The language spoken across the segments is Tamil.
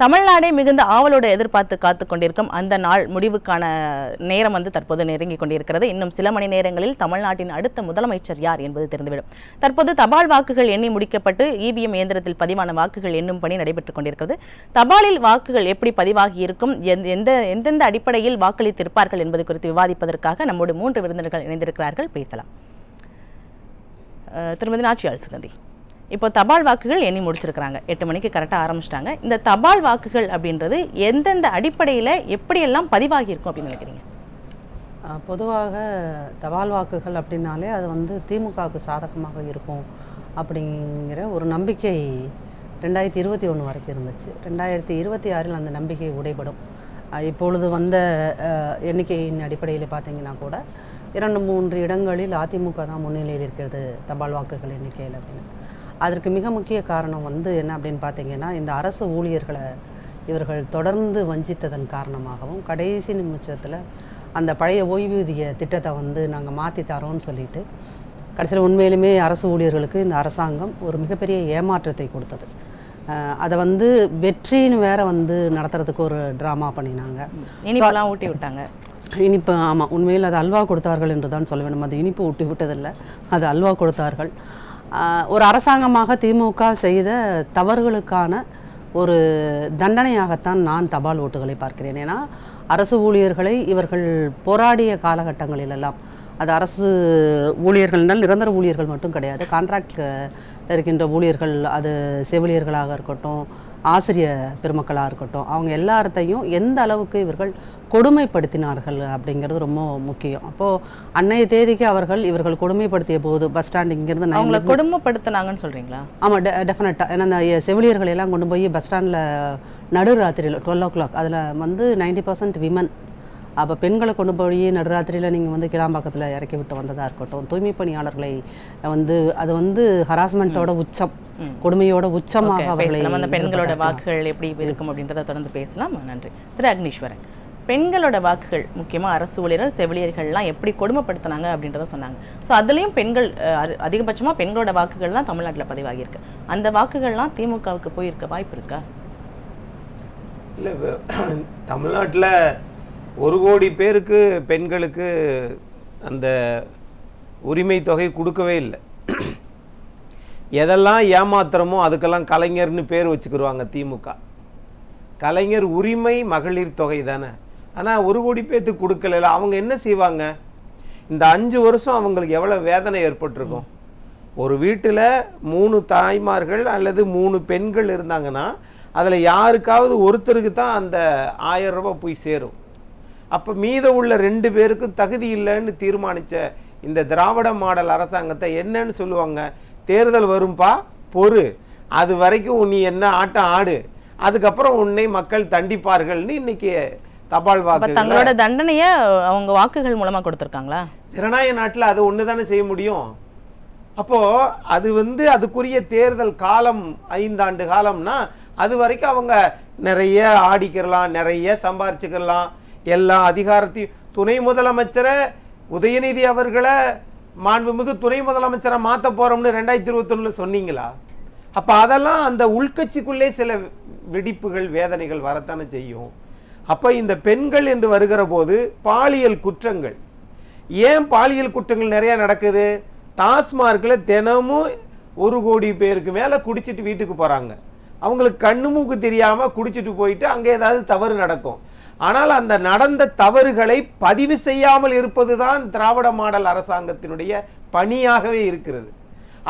தமிழ்நாடே மிகுந்த ஆவலோடு எதிர்பார்த்து காத்து கொண்டிருக்கும் அந்த நாள் முடிவுக்கான நேரம் தற்போது நெருங்கி கொண்டிருக்கிறது. இன்னும் சில மணி நேரங்களில் தமிழ்நாட்டின் அடுத்த முதலமைச்சர் யார் என்பது தெரிந்துவிடும். தற்போது தபால் வாக்குகள் எண்ணி முடிக்கப்பட்டு இவிஎம் இயந்திரத்தில் பதிவான வாக்குகள் எண்ணும் பணி நடைபெற்றுக் கொண்டிருக்கிறது. தபாலில் வாக்குகள் எப்படி பதிவாகி இருக்கும், எந்தெந்த அடிப்படையில் வாக்களித்திருப்பார்கள் என்பது குறித்து விவாதிப்பதற்காக நம்மோடு 3 விருந்தினர்கள் இணைந்திருக்கிறார்கள். பேசலாம். திருமதி நாச்சியாள் சுகந்தி, இப்போ தபால் வாக்குகள் எண்ணி முடிச்சிருக்கிறாங்க. 8 மணிக்கு கரெக்டாக ஆரம்பிச்சிட்டாங்க. இந்த தபால் வாக்குகள் அப்படின்றது எந்தெந்த அடிப்படையில் எப்படியெல்லாம் பதிவாகி இருக்கும் அப்படின்னு நினைக்கிறீங்க? பொதுவாக தபால் வாக்குகள் அப்படின்னாலே அது திமுகவுக்கு சாதகமாக இருக்கும் அப்படிங்கிற ஒரு நம்பிக்கை 2021 வரைக்கும் இருந்துச்சு. 2026 அந்த நம்பிக்கை உடைபடும். இப்பொழுது வந்த எண்ணிக்கையின் அடிப்படையில் பார்த்தீங்கன்னா கூட 2-3 இடங்களில் அதிமுக தான் முன்னிலையில் இருக்கிறது தபால் வாக்குகள் எண்ணிக்கையில் அப்படின்னு. அதற்கு மிக முக்கிய காரணம் என்ன அப்படின்னு பார்த்தீங்கன்னா, இந்த அரசு ஊழியர்களை இவர்கள் தொடர்ந்து வஞ்சித்ததன் காரணமாகவும் கடைசி நிமிஷத்தில் அந்த பழைய ஓய்வூதிய திட்டத்தை நாங்கள் மாற்றி தரோன்னு சொல்லிட்டு கடைசியில் உண்மையிலுமே அரசு ஊழியர்களுக்கு இந்த அரசாங்கம் ஒரு மிகப்பெரிய ஏமாற்றத்தை கொடுத்தது. அதை வெற்றின்னு வேற நடத்துறதுக்கு ஒரு ட்ராமா பண்ணினாங்க. இனிப்பெல்லாம் ஊட்டி விட்டாங்க. இனிப்பு, ஆமாம், உண்மையில் அது அல்வா கொடுத்தார்கள் என்று தான் சொல்ல வேண்டும். அது இனிப்பு ஊட்டி விட்டதில்லை, அது அல்வா கொடுத்தார்கள். ஒரு அரசாங்கமாக திமுக செய்த தவறுகளுக்கான ஒரு தண்டனையாகத்தான் நான் தபால் ஓட்டுகளை பார்க்கிறேன். ஏன்னா அரசு ஊழியர்களை இவர்கள் போராடிய காலகட்டங்களிலெல்லாம், அது அரசு ஊழியர்கள்னால் நிரந்தர ஊழியர்கள் மட்டும் கிடையாது, கான்ட்ராக்டில் இருக்கின்ற ஊழியர்கள், அது செவிலியர்களாக இருக்கட்டும், ஆசிரியர் பெருமக்களாக இருக்கட்டும், அவங்க எல்லாத்தையும் எந்த அளவுக்கு இவர்கள் கொடுமைப்படுத்தினார்கள் அப்படிங்கிறது ரொம்ப முக்கியம். அப்போது அன்னைய தேதிக்கு இவர்கள் கொடுமைப்படுத்திய போது பஸ் ஸ்டாண்ட் இங்கேருந்து அவங்களை கொடுமைப்படுத்தினாங்கன்னு சொல்கிறீங்களா? ஆமாம், டெஃபினட்டாக. ஏன்னா அந்த செவிலியர்கள் எல்லாம் கொண்டு போய் பஸ் ஸ்டாண்டில் நடுராத்திரியில் 12 o'clock அதில் 90% விமன். அப்போ பெண்களை கொண்டு போய் நடுராத்திரியில் நீங்கள் கிளாம்பாக்கத்தில் இறக்கி விட்டு வந்ததாக இருக்கட்டும், தூய்மை பணியாளர்களை அது ஹராஸ்மெண்ட்டோட உச்சம், கொடுமையோட உச்சமாக அவர்களை. அந்த பெண்களோட வாக்குகள் எப்படி இருக்கும் அப்படின்றத தொடர்ந்து பேசலாம். நன்றி. திரு அக்னீஸ்வரன், பெண்களோட வாக்குகள் முக்கியமாக அரசு ஊழியர்கள் செவிலியர்கள்லாம் எப்படி கொடுமைப்படுத்தினாங்க அப்படின்றத சொன்னாங்க. ஸோ அதுலேயும் பெண்கள் அதிகபட்சமாக பெண்களோட வாக்குகள் தான் தமிழ்நாட்டில் பதிவாகியிருக்கு. அந்த வாக்குகள்லாம் திமுகவுக்கு போயிருக்க வாய்ப்பு இருக்கா? இல்லை, தமிழ்நாட்டில் 1 கோடி பேருக்கு பெண்களுக்கு அந்த உரிமை தொகை கொடுக்கவே இல்லை. எதெல்லாம் ஏமாத்திரமோ அதுக்கெல்லாம் கலைஞர்னு பேர் வச்சுக்கிடுவாங்க திமுக. கலைஞர் உரிமை மகளிர் தொகை தானே. ஆனால் 1 கோடி பேர்த்துக்கு கொடுக்கல. அவங்க என்ன செய்வாங்க? இந்த 5 வருஷம் அவங்களுக்கு எவ்வளோ வேதனை ஏற்பட்டிருக்கும். ஒரு வீட்டில் 3 தாய்மார்கள் அல்லது 3 பெண்கள் இருந்தாங்கன்னா அதில் யாருக்காவது ஒருத்தருக்கு தான் அந்த 1000 ரூபாய் போய் சேரும். அப்போ மீத உள்ள 2 பேருக்கும் தகுதி இல்லைன்னு தீர்மானித்த இந்த திராவிட மாடல் அரசாங்கத்தை என்னன்னு சொல்லுவாங்க? தேர்தல் வரும்பா, பொறு, அது வரைக்கும் நீ என்ன ஆட்டம் ஆடு, அதுக்கப்புறம் உன்னை மக்கள் தண்டிப்பார்கள்னு இன்னைக்கு தபால் வாக்கு தங்களோட தண்டனையை அவங்க வாக்குகள் மூலமா கொடுத்துருக்காங்களா? ஜனநாயக நாட்டில் அது ஒன்று தானே செய்ய முடியும். அப்போ அது அதுக்குரிய தேர்தல் காலம் 5 ஆண்டு காலம்னா அது வரைக்கும் அவங்க நிறைய ஆடிக்கிறலாம், நிறைய சம்பாரிச்சுக்கலாம், எல்லா அதிகாரத்தையும். துணை முதலமைச்சரை உதயநிதி அவர்களை மாண்புமிகு துணை முதலமைச்சரை மாற்ற போறோம்னு 2021 சொன்னீங்களா? அப்போ அதெல்லாம் அந்த உள்கட்சிக்குள்ளே சில வெடிப்புகள் வேதனைகள் வரத்தானே செய்யும். அப்போ இந்த பெண்கள் என்று வருகிற போது பாலியல் குற்றங்கள், ஏன் பாலியல் குற்றங்கள் நிறைய நடக்குது? டாஸ்மார்க்கில் தினமும் 1 கோடி பேருக்கு மேலே குடிச்சிட்டு வீட்டுக்கு போகிறாங்க. அவங்களுக்கு கண்ணு மூக்கு தெரியாமல் குடிச்சிட்டு போயிட்டு அங்கே ஏதாவது தவறு நடக்கும். ஆனால் அந்த நடந்த தவறுகளை பதிவு செய்யாமல் இருப்பது தான் திராவிட மாடல் அரசாங்கத்தினுடைய பணியாகவே இருக்கிறது.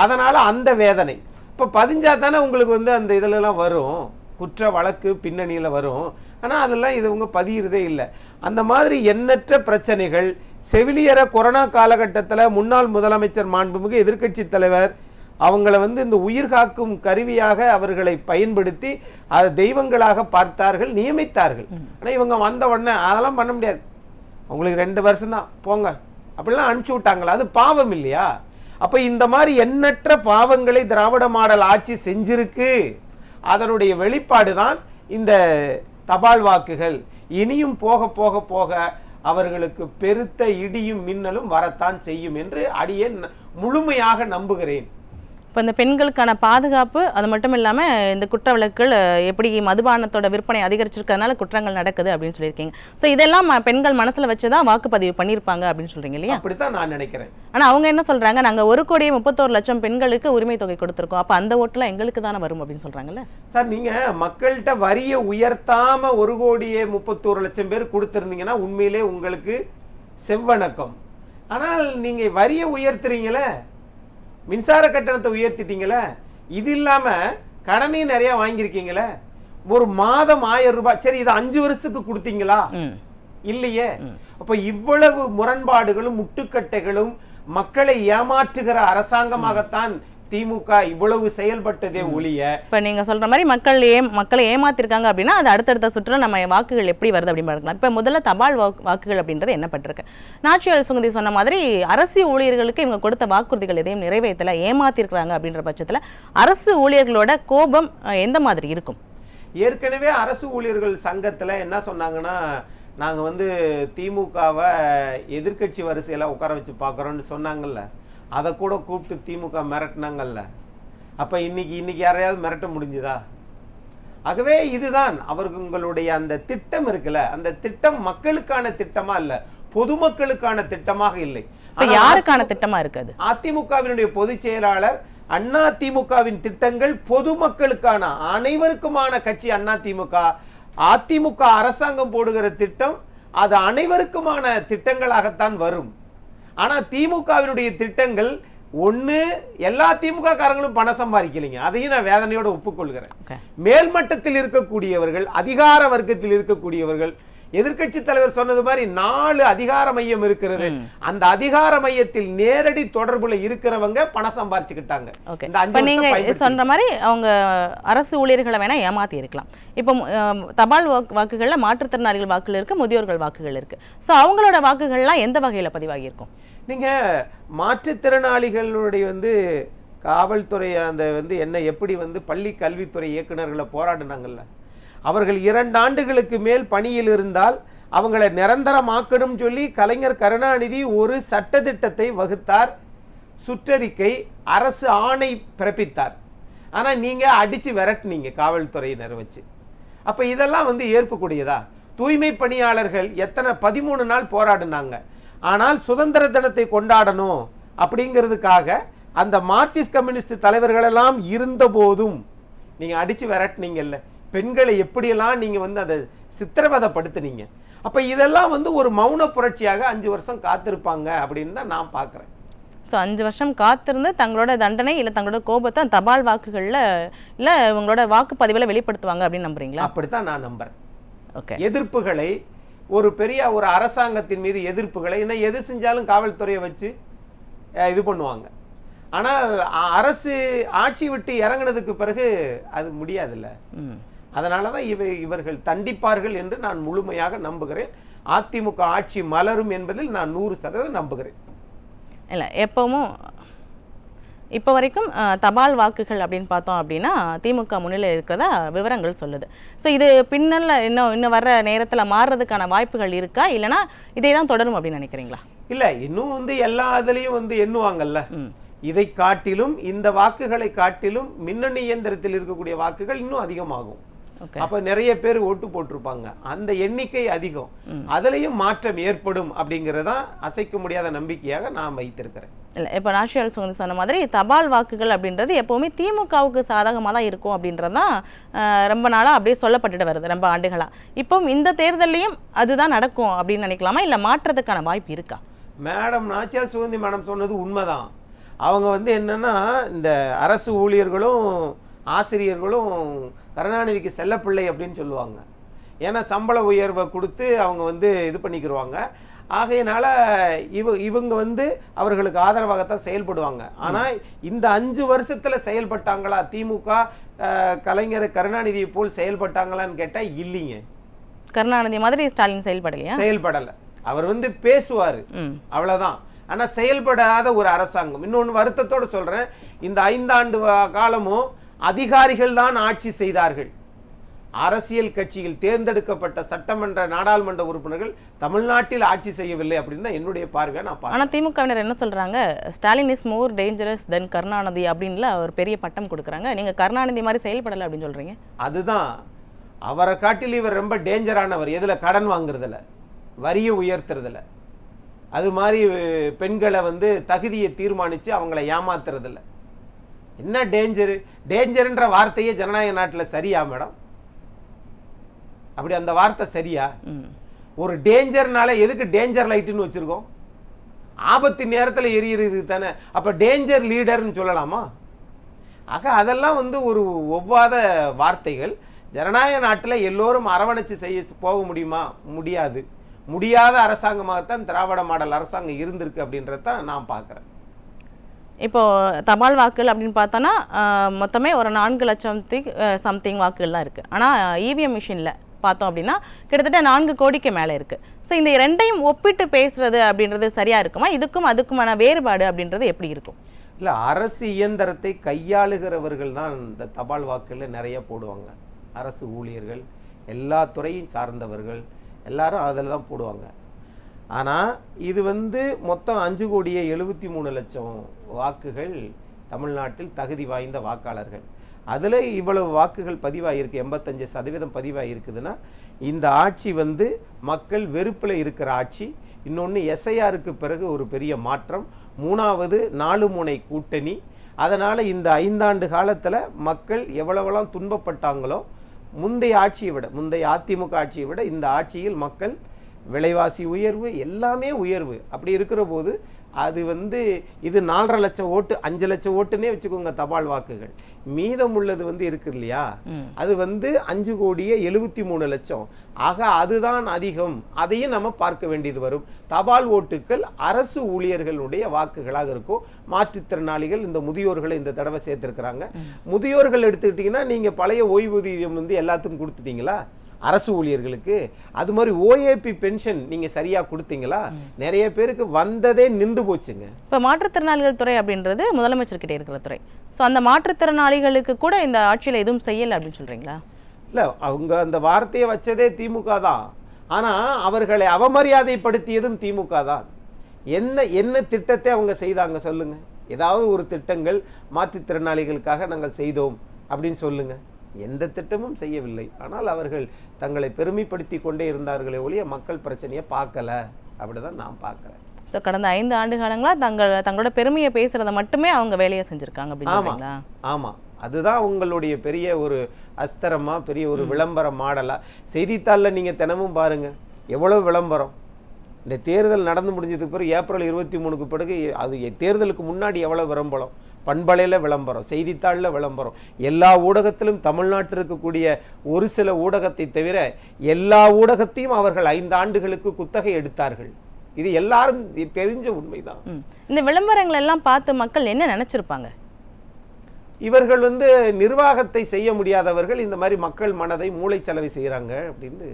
அதனால் அந்த வேதனை இப்போ பதிஞ்சா தானே உங்களுக்கு அந்த இதிலெல்லாம் வரும், குற்ற வழக்கு பின்னணியில் வரும். ஆனால் அதெல்லாம் இவங்க பதிகிறதே இல்லை. அந்த மாதிரி எண்ணற்ற பிரச்சனைகள். செவிலியரை கொரோனா காலகட்டத்தில் முன்னாள் முதலமைச்சர் மாண்புமிகு எதிர்க்கட்சி தலைவர் அவங்கள இந்த உயிர் காக்கும் கருவியாக அவர்களை பயன்படுத்தி அதை தெய்வங்களாக பார்த்தார்கள், நியமித்தார்கள். ஆனால் இவங்க வந்த உடனே அதெல்லாம் பண்ண முடியாது, உங்களுக்கு 2 வருஷம் தான் போங்க அப்படிலாம் அனுப்பிச்சு விட்டாங்களா? அது பாவம் இல்லையா? அப்போ இந்த மாதிரி எண்ணற்ற பாவங்களை திராவிட மாடல் ஆட்சி செஞ்சிருக்கு. அதனுடைய வெளிப்பாடு தான் இந்த தபால் வாக்குகள். இனியும் போக போக போக அவர்களுக்கு பெருத்த இடியும் மின்னலும் வரத்தான் செய்யும் என்று அடியேன் முழுமையாக நம்புகிறேன். இப்போ இந்த பெண்களுக்கான பாதுகாப்பு அது மட்டும் இல்லாமல் இந்த குற்ற வழக்குகள் எப்படி மதுபானத்தோட விற்பனை அதிகரிச்சிருக்கிறதுனால குற்றங்கள் நடக்குது அப்படின்னு சொல்லியிருக்கீங்க. ஸோ இதெல்லாம் பெண்கள் மனசில் வச்சு தான் வாக்குப்பதிவு பண்ணியிருப்பாங்க அப்படின்னு சொல்கிறீங்க இல்லையா? அப்படித்தான் நான் நினைக்கிறேன். ஆனால் அவங்க என்ன சொல்கிறாங்க, நாங்கள் 1,31,00,000 பெண்களுக்கு உரிமை தொகை கொடுத்துருக்கோம், அப்போ அந்த ஓட்டுலாம் எங்களுக்கு தானே வரும் அப்படின்னு சொல்கிறாங்கல்ல சார். நீங்கள் மக்கள்கிட்ட வரியை உயர்த்தாமல் 1,31,00,000 பேர் கொடுத்துருந்தீங்கன்னா உண்மையிலே உங்களுக்கு செவ்வணக்கம். ஆனால் நீங்கள் வரியை உயர்த்துறீங்களே, மின்சார கட்டணத்தை உயர்த்திட்டீங்களே, இது இல்லாம கடனையும் நிறைய வாங்கியிருக்கீங்களே, ஒரு மாதம் 1000 ரூபாய். சரி, இது 5 வருஷத்துக்கு கொடுத்தீங்களா? இல்லையே. அப்ப இவ்வளவு முரண்பாடுகளும் முட்டுக்கட்டைகளும் மக்களை ஏமாற்றுகிற அரசாங்கமாகத்தான் திமுக இவ்வளவு செயல்பட்டதே ஒழிய. இப்ப நீங்க சொல்ற மாதிரி மக்களை ஏமாத்திருக்காங்க அப்படின்னா அது அடுத்தடுத்த சுற்றுல நம்ம வாக்குகள் எப்படி வருது அப்படின்னு பார்க்கலாம். இப்ப முதல்ல தபால் வாக்குகள் அப்படின்றது என்ன பட்டிருக்கு. நாச்சியார் சுகந்தி சொன்ன மாதிரி அரசு ஊழியர்களுக்கு இவங்க கொடுத்த வாக்குறுதிகள் எதையும் நிறைவேற்றல, ஏமாத்திருக்கிறாங்க அப்படின்ற பட்சத்துல அரசு ஊழியர்களோட கோபம் எந்த மாதிரி இருக்கும்? ஏற்கனவே அரசு ஊழியர்கள் சங்கத்துல என்ன சொன்னாங்கன்னா, நாங்க வந்து திமுகவை எதிர்கட்சி வரிசையில உட்கார வச்சு பாக்குறோம்னு சொன்னாங்கல்ல, அதை கூட கூப்பிட்டு திமுக மிரட்டினாங்கல்ல. அப்ப இன்னைக்கு யாரையாவது மிரட்ட முடிஞ்சுதா? ஆகவே இதுதான் அவர்களுடைய அந்த திட்டம் இருக்குல்ல, அந்த திட்டம் மக்களுக்கான திட்டமா இல்ல, பொதுமக்களுக்கான திட்டமாக இல்லை. யாருக்கான திட்டமா இருக்குது? அதிமுகவினுடைய பொதுச் செயலாளர், அண்ணா திமுகவின் திட்டங்கள் பொதுமக்களுக்கான அனைவருக்குமான கட்சி அண்ணா திமுக. அதிமுக அரசாங்கம் போடுகிற திட்டம் அது அனைவருக்குமான திட்டங்களாகத்தான் வரும். ஆனா திமுகவினுடைய திட்டங்கள் ஒண்ணு, எல்லா திமுக காரங்களும் பணம் சம்பாதிக்கலைங்க, அதையும் நான் வேதனையோட ஒப்புக்கொள்கிறேன். மேல்மட்டத்தில் இருக்கக்கூடியவர்கள், அதிகார வர்க்கத்தில் இருக்கக்கூடியவர்கள், எதிர்கட்சி தலைவர் சொன்னது மாதிரி 4 அதிகார மையம் இருக்கிறது, அந்த அதிகார மையத்தில் நேரடி தொடர்புல இருக்கிறவங்க பணம் சம்பாதிச்சுக்கிட்டாங்க. நீங்க சொல்ற மாதிரி அவங்க அரசு ஊழியர்களை வேணா ஏமாத்தி இருக்கலாம். இப்போ தபால் வாக்குகள்ல மாற்றுத்திறனாளிகள் வாக்குகள் இருக்கு, முதியோர்கள் வாக்குகள் இருக்கு. ஸோ அவங்களோட வாக்குகள்லாம் எந்த வகையில பதிவாகி இருக்கும்? நீங்க மாற்றுத்திறனாளிகளுடைய காவல்துறை அந்த என்ன எப்படி பள்ளி கல்வித்துறை இயக்குநர்களை போராடினாங்கல்ல, அவர்கள் 2 ஆண்டுகளுக்கு மேல் பணியில் இருந்தால் அவங்களை நிரந்தரமாக்கணும் சொல்லி கலைஞர் கருணாநிதி ஒரு சட்டத்திட்டத்தை வகுத்தார், சுற்றறிக்கை, அரசு ஆணை பிறப்பித்தார். ஆனா நீங்க அடிச்சு விரட்டினீங்க காவல்துறையினர் வச்சு. அப்ப இதெல்லாம் ஏற்புக்கூடியதா? தூய்மை பணியாளர்கள் 13 நாள் போராடினாங்க. ஆனால் சுதந்திர தினத்தை கொண்டாடணும் அப்படிங்கிறதுக்காக அந்த மார்க்சிஸ்ட் கம்யூனிஸ்ட் தலைவர்கள் எல்லாம் இருந்த போதும் நீங்க அடிச்சு விரட்டினீங்கல்ல, பெண்களை எப்படியெல்லாம் நீங்க அதை சித்திரவதைப்படுத்தினீங்க. அப்ப இதெல்லாம் ஒரு மௌன புரட்சியாக 5 வருஷம் காத்திருப்பாங்க அப்படின்னு தான் நான் பார்க்குறேன். ஸோ 5 வருஷம் காத்திருந்து தங்களோட தண்டனை இல்லை தங்களோட கோபத்தை தபால் வாக்குகளில் இல்லை இவங்களோட வாக்குப்பதிவில் வெளிப்படுத்துவாங்க அப்படின்னு நம்புறீங்களா? அப்படித்தான் நான் நம்புறேன். ஓகே. எதிர்ப்புகளை ஒரு பெரிய ஒரு அரசாங்கத்தின் மீது எதிர்ப்புகளை என்ன எது செஞ்சாலும் காவல்துறையை வச்சு இது பண்ணுவாங்க. ஆனால் அரசு ஆட்சி விட்டு இறங்கினதுக்கு பிறகு அது முடியாதுல்ல. அதனாலதான் இவர்கள் தண்டிப்பார்கள் என்று நான் முழுமையாக நம்புகிறேன். அதிமுக ஆட்சி மலரும் என்பதில் நான் 100% நம்புகிறேன். இல்லை, எப்பவும் இப்போ வரைக்கும் தபால் வாக்குகள் அப்படின்னு பார்த்தோம் அப்படின்னா திமுக முன்னிலை இருக்கிறதா விவரங்கள் சொல்லுது. ஸோ இது பின்னல்ல இன்னும் வர்ற நேரத்தில் மாறுறதுக்கான வாய்ப்புகள் இருக்கா, இல்லைனா இதே தான் தொடரும் அப்படின்னு நினைக்கிறீங்களா? இல்லை, இன்னும் எல்லா இதுலேயும் எண்ணுவாங்கல்ல. இதை காட்டிலும் இந்த வாக்குகளை காட்டிலும் மின்னணு இயந்திரத்தில் இருக்கக்கூடிய வாக்குகள் இன்னும் அதிகமாகும். அப்ப நிறைய பேர் ஓட்டு போட்டிருப்பாங்க, அந்த எண்ணிக்கை அதிகம், அதுலயும் மாற்றம் ஏற்படும் அப்படிங்கறதான் அசைக்க முடியாத நம்பிக்கையாக நான் வைத்திருக்கிறேன். இல்லை, இப்போ நாச்சியார் சுகந்தி சொன்ன மாதிரி தபால் வாக்குகள் அப்படின்றது எப்போவுமே திமுகவுக்கு சாதகமாக தான் இருக்கும் அப்படின்றதான் ரொம்ப நாளாக அப்படியே சொல்லப்பட்டுட்டு வருது, ரொம்ப ஆண்டுகளாக. இப்போ இந்த தேர்தலையும் அதுதான் நடக்கும் அப்படின்னு நினைக்கலாமா, இல்லை மாற்றத்துக்கான வாய்ப்பு இருக்கா? மேடம், நாச்சியார் சுகந்தி மேடம் சொன்னது உண்மைதான். அவங்க என்னன்னா, இந்த அரசு ஊழியர்களும் ஆசிரியர்களும் கருணாநிதிக்கு செல்லப்பிள்ளை அப்படின்னு சொல்லுவாங்க. ஏன்னா சம்பள உயர்வை கொடுத்து அவங்க இது பண்ணிக்கிடுவாங்க. ஆகையினால இவங்க அவர்களுக்கு ஆதரவாகத்தான் செயல்படுவாங்க. ஆனால் இந்த 5 வருஷத்துல செயல்பட்டாங்களா திமுக கலைஞர் கருணாநிதியை போல் செயல்பட்டாங்களான்னு கேட்டால் இல்லைங்க. கருணாநிதி மாதிரி ஸ்டாலின் செயல்படலையா? செயல்படலை. அவர் பேசுவார், அவ்வளோதான். ஆனால் செயல்படாத ஒரு அரசாங்கம். இன்னொன்று வருத்தத்தோடு சொல்கிறேன், இந்த 5 ஆண்டு காலமும் அதிகாரிகள் தான் ஆட்சி செய்தார்கள். அரசியல் கட்சியில் தேர்ந்தெடுக்கப்பட்ட சட்டமன்ற நாடாளுமன்ற உறுப்பினர்கள் தமிழ்நாட்டில் ஆட்சி செய்யவில்லை அப்படின்னு தான் என்னுடைய பார்வை. நான் ஆனால் திமுகவினர் என்ன சொல்றாங்க, ஸ்டாலின் இஸ் மோர் டேஞ்சரஸ் தென் கருணாநிதி அப்படின்ல ஒரு பெரிய பட்டம் கொடுக்குறாங்க. நீங்க கருணாநிதி மாதிரி செயல்படலை அப்படின்னு சொல்றீங்க. அதுதான், அவரை காட்டில் இவர் ரொம்ப டேஞ்சரானவர். எதுல? கடன் வாங்குறதுல, வரியை உயர்த்துறதுல, அது மாதிரி பெண்களை வந்து தகுதியை தீர்மானிச்சு அவங்களை ஏமாத்துறதில்ல. என்ன டேஞ்சரு? டேஞ்சர்ன்ற வார்த்தையே ஜனநாயக நாட்டில் சரியா மேடம்? அப்படி அந்த வார்த்தை சரியா? ஒரு டேஞ்சர்னால எதுக்கு டேஞ்சர் லைட்டுன்னு வச்சிருக்கோம்? ஆபத்து நேரத்தில் எரியுறது தானே. அப்ப டேஞ்சர் லீடர்னு சொல்லலாமா? ஆக அதெல்லாம் வந்து ஒரு ஒவ்வாத வார்த்தைகள். ஜனநாயக நாட்டில் எல்லோரும் அரவணைச்சு செய்ய போக முடியுமா? முடியாது. முடியாத அரசாங்கமாகத்தான் திராவிட மாடல் அரசாங்கம் இருந்திருக்கு அப்படின்றத நான் பார்க்குறேன். இப்போ தபால் வாக்குகள் அப்படின்னு பார்த்தோன்னா மொத்தமே ஒரு 4 லட்சம் சம்திங் வாக்குகள் தான் இருக்குது. ஆனால் இவிஎம் மிஷினில் பார்த்தோம் அப்படின்னா கிட்டத்தட்ட 4 கோடிக்கு மேலே இருக்குது. ஸோ இந்த ரெண்டையும் ஒப்பிட்டு பேசுறது அப்படின்றது சரியாக இருக்குமா? இதுக்கும் அதுக்குமான வேறுபாடு அப்படின்றது எப்படி இருக்கும்? இல்லை, அரசு இயந்திரத்தை கையாளுகிறவர்கள் தான் இந்த தபால் வாக்குகளில் நிறைய போடுவாங்க. அரசு ஊழியர்கள், எல்லா துறையும் சார்ந்தவர்கள் எல்லாரும் அதில் தான் போடுவாங்க. ஆனால் இது வந்து மொத்தம் 5,73,00,000 வாக்குகள் தமிழ்நாட்டில் தகுதி வாய்ந்த வாக்காளர்கள். அதில் இவ்வளவு வாக்குகள் பதிவாகிருக்கு, 85% பதிவாகிருக்குதுன்னா இந்த ஆட்சி வந்து மக்கள் வெறுப்பில் இருக்கிற ஆட்சி. இன்னொன்று எஸ்ஐஆருக்கு பிறகு ஒரு பெரிய மாற்றம். 3வது 4 முனை கூட்டணி. அதனால் இந்த 5 ஆண்டு காலத்தில் மக்கள் எவ்வளவெல்லாம் துன்பப்பட்டாங்களோ முந்தைய ஆட்சியை விட, முந்தைய அதிமுக ஆட்சியை விட இந்த ஆட்சியில் மக்கள் விலைவாசி உயர்வு, எல்லாமே உயர்வு. அப்படி இருக்கிற போது அது வந்து இது 4.5 லட்சம் ஓட்டு, 5 லட்சம் ஓட்டுன்னே வச்சுக்கோங்க தபால் வாக்குகள். மீதம் உள்ளது வந்து இருக்கு இல்லையா, அது வந்து 5,73,00,000. ஆக அதுதான் அதிகம். அதையும் நம்ம பார்க்க வேண்டியது வரும். தபால் ஓட்டுக்கள் அரசு ஊழியர்களுடைய வாக்குகளாக இருக்கும். மாற்றுத்திறனாளிகள், இந்த முதியோர்களை இந்த தடவை சேர்த்திருக்கிறாங்க. முதியோர்கள் எடுத்துக்கிட்டீங்கன்னா நீங்க பழைய ஓய்வூதியம் வந்து எல்லாத்துக்கும் கொடுத்துட்டீங்களா அரசு ஊழியர்களுக்கு? அது மாதிரி ஓஏபி பென்ஷன் நீங்க சரியா கொடுத்தீங்களா? நிறைய பேருக்கு வந்ததே நின்று போச்சுங்க. இப்போ மாற்றுத்திறனாளிகள் துறை அப்படின்றது முதலமைச்சர் கிட்ட இருக்கிற துறை. ஸோ அந்த மாற்றுத்திறனாளிகளுக்கு கூட இந்த ஆட்சியில் எதுவும் செய்யலை அப்படின்னு சொல்றீங்களா? இல்லை, அவங்க அந்த வார்த்தையை வச்சதே திமுக தான். ஆனால் அவர்களை அவமரியாதைப்படுத்தியதும் திமுக தான். என்ன திட்டத்தை அவங்க செய்தாங்க சொல்லுங்க? ஏதாவது ஒரு திட்டங்கள் மாற்றுத்திறனாளிகளுக்காக நாங்கள் செய்தோம் அப்படின்னு சொல்லுங்க. எந்த திட்டமும் செய்யவில்லை. ஆனால் அவர்கள் தங்களை பெருமைப்படுத்தி கொண்டே இருந்தார்களே ஒழிய மக்கள் பிரச்சனையை பார்க்கல. அப்படிதான் நான் பார்க்குறேன். ஸோ கடந்த 5 ஆண்டு காலங்களாக தங்களோட பெருமையை பேசுறதை மட்டுமே அவங்க வேலையை செஞ்சுருக்காங்க அப்படின்னு. ஆமாம், அதுதான் உங்களுடைய பெரிய ஒரு அஸ்திரமா, பெரிய ஒரு விளம்பர மாடலா. செய்தித்தாளில் நீங்கள் தினமும் பாருங்க எவ்வளவு விளம்பரம். இந்த தேர்தல் நடந்து முடிஞ்சதுக்கு பிறகு ஏப்ரல் 23க்கு பிறகு அது தேர்தலுக்கு முன்னாடி எவ்வளோ விளம்பரம். பண்பலையில் விளம்பரம், செய்தித்தாளில் விளம்பரம், எல்லா ஊடகத்திலும் தமிழ்நாட்டில் இருக்கக்கூடிய ஒரு சில ஊடகத்தை தவிர எல்லா ஊடகத்தையும் அவர்கள் 5 ஆண்டுகளுக்கு குத்தகை எடுத்தார்கள். இது எல்லாரும் தெரிஞ்ச உண்மைதான். இந்த விளம்பரங்கள் எல்லாம் பார்த்து மக்கள் என்ன நினைச்சிருப்பாங்க? இவர்கள் வந்து நிர்வாகத்தை செய்ய முடியாதவர்கள் இந்த மாதிரி மக்கள் மனதை மூளைச்சலவை செய்கிறாங்க அப்படின்னு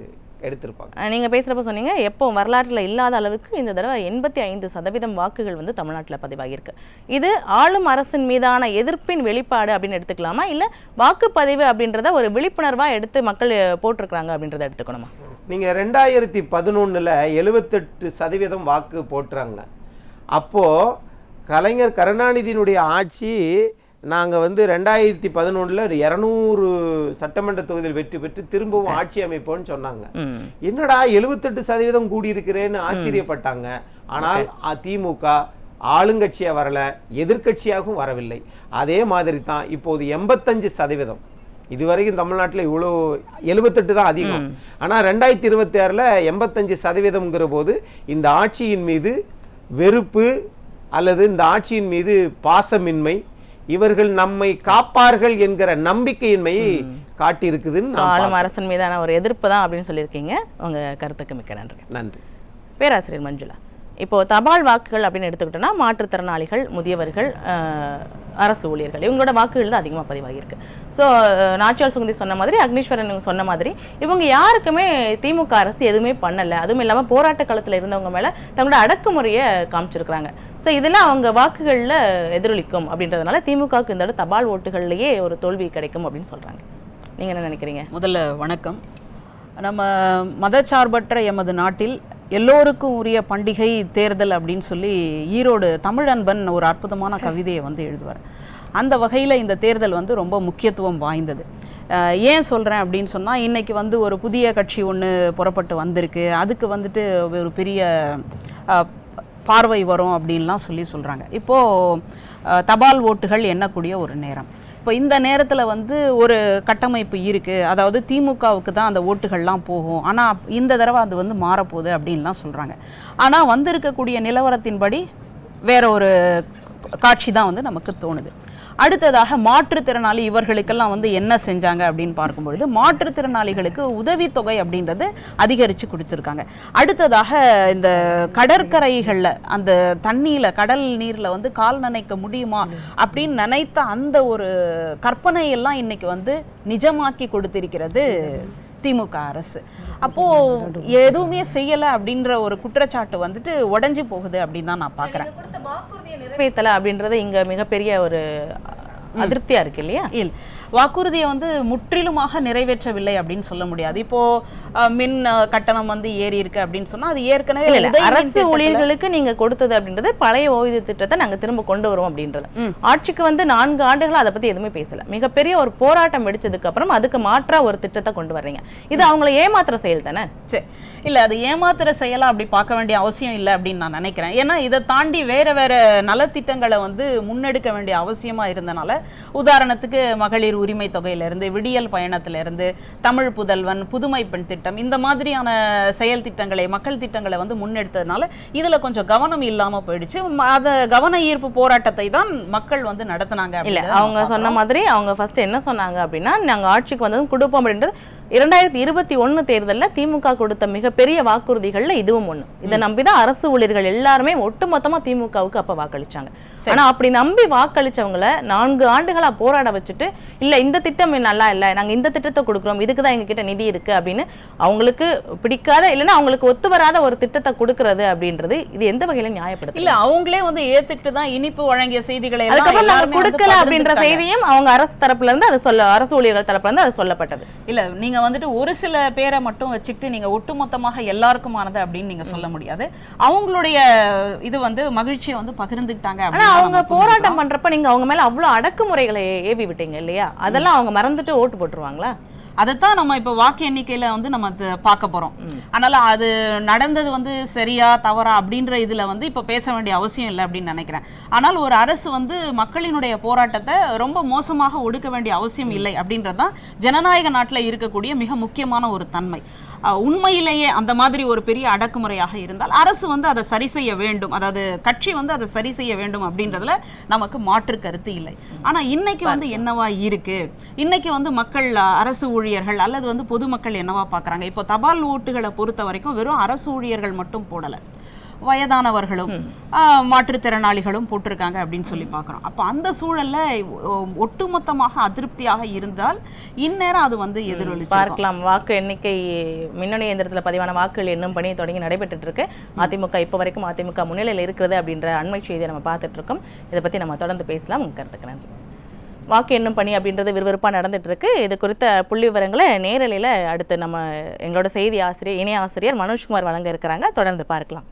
எடுத்திருப்பாங்க. நீங்க பேசுறப்ப சொன்னீங்க எப்போ வரலாற்றில் இல்லாத அளவுக்கு இந்த தடவை 85% வாக்குகள் வந்து தமிழ்நாட்டில் பதிவாகியிருக்கு. இது ஆளும் அரசின் மீதான எதிர்ப்பின் வெளிப்பாடு அப்படின்னு எடுத்துக்கலாமா, இல்ல வாக்குப்பதிவு அப்படின்றத ஒரு விழிப்புணர்வா எடுத்து மக்கள் போட்டிருக்கிறாங்க அப்படின்றத எடுத்துக்கணுமா? நீங்க 2011 78% வாக்கு போட்டுறாங்க. அப்போ கலைஞர் கருணாநிதியினுடைய ஆட்சி நாங்கள் வந்து 2011 200 சட்டமன்ற தொகுதியில் வெற்றி பெற்று திரும்பவும் ஆட்சி அமைப்போம்னு சொன்னாங்க. என்னடா 78% கூடியிருக்கிறேன்னு ஆச்சரியப்பட்டாங்க. ஆனால் திமுக ஆளுங்கட்சியாக வரல, எதிர்கட்சியாகவும் வரவில்லை. அதே மாதிரி தான் இப்போது 85%. இதுவரைக்கும் தமிழ்நாட்டில் இவ்வளோ 78 தான் அதிகம். ஆனால் 2026 85%ங்கிற போது இந்த ஆட்சியின் மீது வெறுப்பு அல்லது இந்த ஆட்சியின் மீது பாசமின்மை, இவர்கள் நம்மை காப்பார்கள் என்கிற நம்பிக்கையின்மையை காட்டியிருக்குதுன்னு ஆளும் அரசன் மீதான ஒரு எதிர்ப்பு தான் அப்படின்னு சொல்லியிருக்கீங்க. உங்க கருத்துக்கு மிக்க நன்றி. நன்றி. பேராசிரியர் மஞ்சுளா, இப்போ தபால் வாக்குகள் அப்படின்னு எடுத்துக்கிட்டோம்னா மாற்றுத்திறனாளிகள், முதியவர்கள், அரசு ஊழியர்கள் இவங்களோட வாக்குகள் தான் அதிகமாக பதிவாகியிருக்கு. ஸோ நாச்சியார் சுகந்தி சொன்ன மாதிரி, அக்னீஸ்வரன் சொன்ன மாதிரி இவங்க யாருக்குமே திமுக அரசு எதுவுமே பண்ணலை. அதுவும் இல்லாமல் போராட்ட காலத்தில் இருந்தவங்க மேலே தங்களோட அடக்குமுறையை காமிச்சிருக்கிறாங்க. ஸோ இதெல்லாம் அவங்க வாக்குகளில் எதிரொலிக்கும் அப்படின்றதுனால திமுகவுக்கு இந்த தபால் ஓட்டுகள்லேயே ஒரு தோல்வி கிடைக்கும் அப்படின்னு சொல்கிறாங்க. நீங்க என்ன நினைக்கிறீங்க? முதல்ல வணக்கம். நம்ம மதச்சார்பற்ற எமது நாட்டில் எல்லோருக்கும் உரிய பண்டிகை தேர்தல் அப்படின்னு சொல்லி ஈரோடு தமிழன்பன் ஒரு அற்புதமான கவிதையை வந்து எழுதுவார். அந்த வகையில் இந்த தேர்தல் வந்து ரொம்ப முக்கியத்துவம் வாய்ந்தது. ஏன் சொல்கிறேன் அப்படின்னு சொன்னால், இன்றைக்கி வந்து ஒரு புதிய கட்சி ஒன்று புறப்பட்டு வந்திருக்கு, அதுக்கு வந்துட்டு ஒரு பெரிய பார்வை வரும் அப்படின்லாம் சொல்கிறாங்க. இப்போது தபால் ஓட்டுகள் எண்ணக்கூடிய ஒரு நேரம். இப்போ இந்த நேரத்தில் வந்து ஒரு கட்டமைப்பு இருக்குது, அதாவது திமுகவுக்கு தான் அந்த ஓட்டுகள்லாம் போகும், ஆனால் இந்த தடவை அது வந்து மாறப்போகுது அப்படின்லாம் சொல்கிறாங்க. ஆனால் வந்திருக்கக்கூடிய நிலவரத்தின்படி வேற ஒரு காட்சி தான் வந்து நமக்கு தோணுது. அடுத்ததாக மாற்றுத்திறனாளி இவர்களுக்கெல்லாம் வந்து என்ன செஞ்சாங்க அப்படின்னு பார்க்கும்பொழுது, மாற்றுத்திறனாளிகளுக்கு உதவித்தொகை அப்படின்றது அதிகரித்து கொடுத்துருக்காங்க. அடுத்ததாக இந்த கடற்கரைகளில் அந்த தண்ணியில் கடல் நீரில் வந்து கால் நனைக்க முடியுமா அப்படின்னு நினைத்த அந்த ஒரு கற்பனையெல்லாம் இன்னைக்கு வந்து நிஜமாக்கி கொடுத்திருக்கிறது திமுக அரசு. அப்போது எதுவுமே செய்யலை அப்படின்ற ஒரு குற்றச்சாட்டு வந்துட்டு உடஞ்சி போகுது அப்படின்னு தான் நான் பார்க்குறேன். நிறைவேற்றலை அப்படின்றது இங்கே மிகப்பெரிய ஒரு அதிருப்தியாக இருக்கு இல்லையா? இல்லை, வாக்குறுதியை வந்து முற்றிலுமாக நிறைவேற்றவில்லை அப்படின்னு சொல்ல முடியாது. இப்போ மின் கட்டணம் வந்து ஏறி இருக்கு அப்படின்னு சொன்னா அது ஏற்கனவே அரசு ஊழியர்களுக்கு நீங்க கொடுத்தது அப்படின்றது பழைய ஓய்வு திட்டத்தை நாங்க திரும்ப கொண்டு வருவோம் அப்படின்றது. ஆட்சிக்கு வந்து 4 ஆண்டுகள் அதை பத்தி எதுவுமே பேசல. மிகப்பெரிய ஒரு போராட்டம் வெடிச்சதுக்கு அப்புறம் அதுக்கு மாற்றா ஒரு திட்டத்தை கொண்டு வர்றீங்க. இது அவங்களை ஏமாத்துற செயல் தானே? சரி, இல்ல அது ஏமாத்துற செயலா அப்படி பார்க்க வேண்டிய அவசியம் இல்லை அப்படின்னு நான் நினைக்கிறேன். ஏன்னா இதை தாண்டி வேற வேற நலத்திட்டங்களை வந்து முன்னெடுக்க வேண்டிய அவசியமா இருந்தனால, உதாரணத்துக்கு மகளிர் உரிமை தொகையிலிருந்து, விடியல் பயணத்திலிருந்து, தமிழ் புதல்வன், புதுமை பெண் திட்டம், இந்த மாதிரியான செயல் திட்டங்களை, மக்கள் திட்டங்களை வந்து முன்னெடுத்ததுனால இதுல கொஞ்சம் கவனம் இல்லாம போயிடுச்சு. அத கவன ஈர்ப்பு போராட்டத்தை தான் மக்கள் வந்து நடத்தினாங்க. இல்ல, அவங்க சொன்ன மாதிரி அவங்க ஃபர்ஸ்ட் என்ன சொன்னாங்க அப்படின்னா, நாங்க ஆட்சிக்கு வந்ததும் கொடுப்போம் அப்படின்றது 2021 தேர்தலில் திமுக கொடுத்த மிகப்பெரிய வாக்குறுதிகள்ல இதுவும் ஒண்ணு. இதை நம்பிதான் அரசு ஊழியர்கள் எல்லாருமே ஒட்டுமொத்தமா திமுகவுக்கு அப்ப வாக்களிச்சாங்க. ஆனா அப்படி நம்பி வாக்களிச்சவங்களை 4 ஆண்டுகளா போராட வச்சுட்டு, இல்ல இந்த திட்டம் நல்லா இல்ல, நாங்க இந்த திட்டத்தை கொடுக்குறோம், இதுக்குதான் எங்க கிட்ட நிதி இருக்கு அப்படின்னு அவங்களுக்கு பிடிக்காத இல்லைன்னா அவங்களுக்கு ஒத்து வராத ஒரு திட்டத்தை கொடுக்கறது அப்படின்றது இது எந்த வகையில நியாயப்படுது? இல்ல, அவங்களே வந்து ஏத்துக்கிட்டு தான் இனிப்பு வழங்கிய செய்திகளை கொடுக்கல அப்படின்ற செய்தியும் அவங்க அரசு தரப்புல இருந்து அது அரசு ஊழியர்கள் தரப்புல இருந்து அது சொல்லப்பட்டது. இல்ல, நீங்க வந்துட்டு ஒரு சில பேரை மட்டும் வச்சுக்கிட்டு நீங்க ஒட்டுமொத்தமாக எல்லாருக்குமானது அப்படின்னு நீங்க சொல்ல முடியாது. அவங்களுடைய இது வந்து மகிழ்ச்சியை வந்து பகிர்ந்துக்கிட்டாங்க. அவங்க போராட்டம் பண்றப்ப நீங்க அவங்க மேல அவ்வளவு அடக்குமுறைகளை ஏவி விட்டீங்க இல்லையா? அதெல்லாம் அவங்க மறந்துட்டு ஓட்டு போட்டுருவாங்களா? அதைத்தான் நம்ம இப்போ வாக்கு எண்ணிக்கையில வந்து நம்ம பார்க்க போறோம். அதனால அது நடந்தது வந்து சரியா தவறா அப்படின்ற இதுல வந்து இப்போ பேச வேண்டிய அவசியம் இல்லை அப்படின்னு நினைக்கிறேன். ஆனால் ஒரு அரசு வந்து மக்களினுடைய போராட்டத்தை ரொம்ப மோசமாக ஒடுக்க வேண்டிய அவசியம் இல்லை அப்படின்றதுதான் ஜனநாயக நாட்டில் இருக்கக்கூடிய மிக முக்கியமான ஒரு தன்மை. உண்மையிலேயே அந்த மாதிரி ஒரு பெரிய அடக்குமுறையாக இருந்தால் அரசு வந்து அதை சரி செய்ய வேண்டும், அதாவது கட்சி வந்து அதை சரி செய்ய வேண்டும் அப்படின்றதுல நமக்கு மாற்று கருத்து இல்லை. ஆனா இன்னைக்கு வந்து என்னவா இருக்கு, இன்னைக்கு வந்து மக்கள், அரசு ஊழியர்கள் அல்லது வந்து பொதுமக்கள் என்னவா பார்க்குறாங்க? இப்போ தபால் ஓட்டுகளை பொறுத்த வரைக்கும் வெறும் அரசு ஊழியர்கள் மட்டும் போடலை, வயதானவர்களும் மாற்றுத்திறனாளிகளும் போட்டிருக்காங்க அப்படின்னு சொல்லி பார்க்குறோம். அப்போ அந்த சூழல்ல ஒட்டுமொத்தமாக அதிருப்தியாக இருந்தால் இந்நேரம் அது வந்து எதிரொலிச்சு பார்க்கலாம். வாக்கு எண்ணிக்கை மின்னணு இயந்திரத்தில் பதிவான வாக்குகள் எண்ணும் பணி தொடங்கி நடைபெற்று இருக்கு. அதிமுக இப்போ வரைக்கும் அதிமுக முன்னிலையில் இருக்கிறது அப்படின்ற அண்மை செய்தியை நம்ம பார்த்துட்டு இருக்கோம். இதை பற்றி நம்ம தொடர்ந்து பேசலாம். உங்க கருத்துக்கு நன்றி. வாக்கு எண்ணும் பணி அப்படின்றது விறுவிறுப்பாக நடந்துட்டு இருக்கு. இது குறித்த புள்ளி விவரங்களை நேரலையில் அடுத்து நம்ம எங்களோட செய்தி ஆசிரியர், இணை ஆசிரியர் மனோஜ்குமார் வழங்க இருக்கிறாங்க. தொடர்ந்து பார்க்கலாம்.